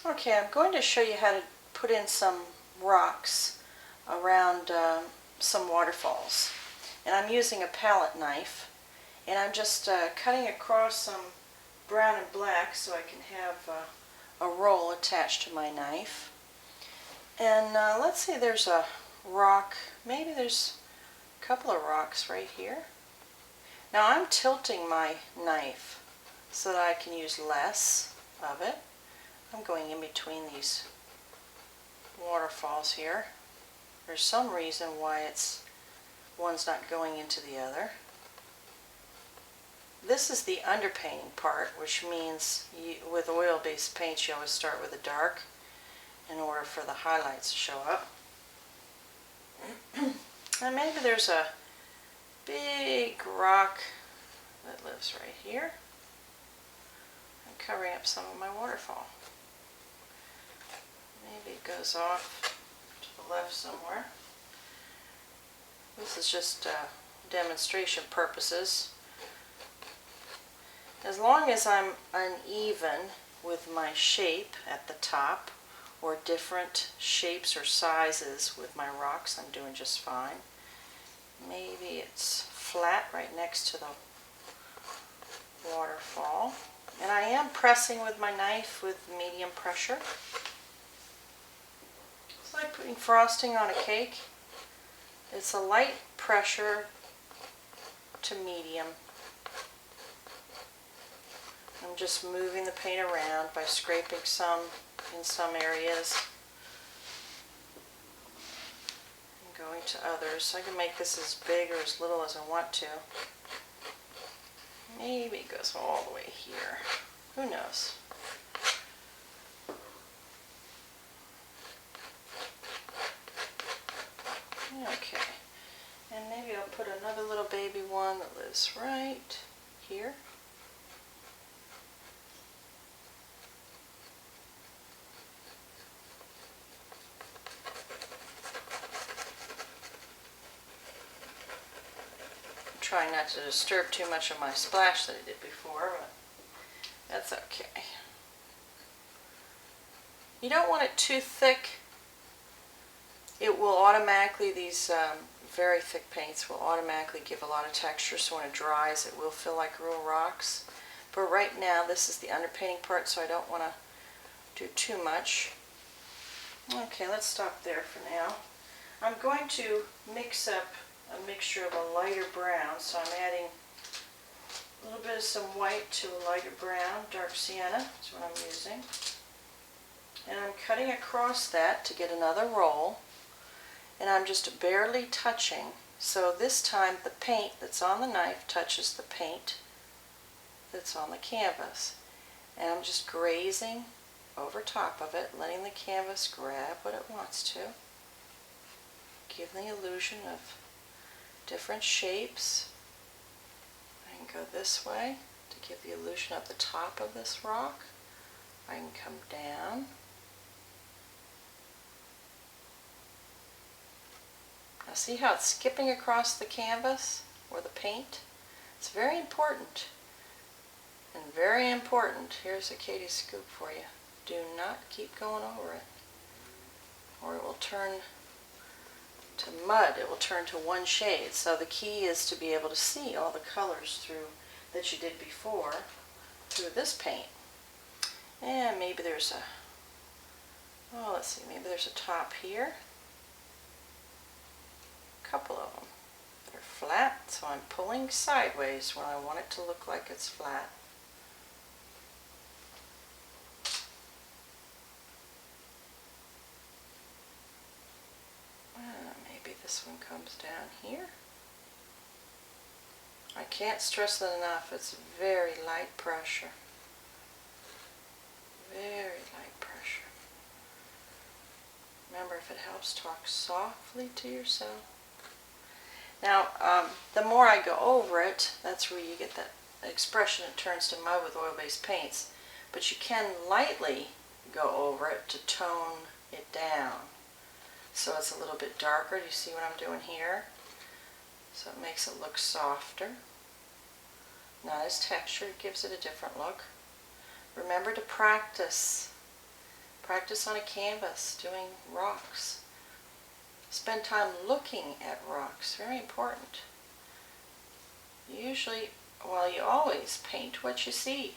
Okay, I'm going to show you how to put in some rocks around some waterfalls. And I'm using a palette knife, and I'm just cutting across some brown and black so I can have a roll attached to my knife. And let's say there's a rock, maybe there's a couple of rocks right here. Now I'm tilting my knife so that I can use less of it. I'm going in between these waterfalls here. There's some reason why one's not going into the other. This is the underpainting part, which means with oil-based paints you always start with a dark in order for the highlights to show up. And maybe there's a big rock that lives right here. I'm covering up some of my waterfall. Maybe it goes off to the left somewhere. This is just demonstration purposes. As long as I'm uneven with my shape at the top, or different shapes or sizes with my rocks, I'm doing just fine. Maybe it's flat right next to the waterfall. And I am pressing with my knife with medium pressure. It's like putting frosting on a cake. It's a light pressure to medium. I'm just moving the paint around by scraping some in some areas and going to others. I can make this as big or as little as I want to. Maybe it goes all the way here. Who knows? Okay. And maybe I'll put another little baby one that lives right here. Trying not to disturb too much of my splash that I did before, but that's okay. You don't want it too thick. It will automatically, these very thick paints will automatically give a lot of texture, so when it dries it will feel like real rocks. But right now this is the underpainting part, so I don't want to do too much. Okay, let's stop there for now. I'm going to mix up a mixture of a lighter brown, so I'm adding a little bit of some white to a lighter brown, dark sienna is what I'm using. And I'm cutting across that to get another roll, and I'm just barely touching, so this time the paint that's on the knife touches the paint that's on the canvas. And I'm just grazing over top of it, letting the canvas grab what it wants to, give the illusion of different shapes. I can go this way to give the illusion of the top of this rock. I can come down. Now see how it's skipping across the canvas or the paint? It's very important. And very important, here's a Katie scoop for you. Do not keep going over it, or it will turn to mud. It will turn to one shade. So the key is to be able to see all the colors through that you did before through this paint. And maybe there's a, oh, let's see, maybe there's a top here. A couple of them that are flat, so I'm pulling sideways when I want it to look like it's flat. Maybe this one comes down here. I can't stress that enough. It's very light pressure. Very light pressure. Remember, if it helps, talk softly to yourself. Now, the more I go over it, that's where you get that expression, it turns to mud with oil-based paints. But you can lightly go over it to tone it down, so it's a little bit darker. Do you see what I'm doing here? So it makes it look softer. Not as textured, it gives it a different look. Remember to practice Practice on a canvas doing rocks. Spend time looking at rocks, very important. Usually, well, you always paint what you see.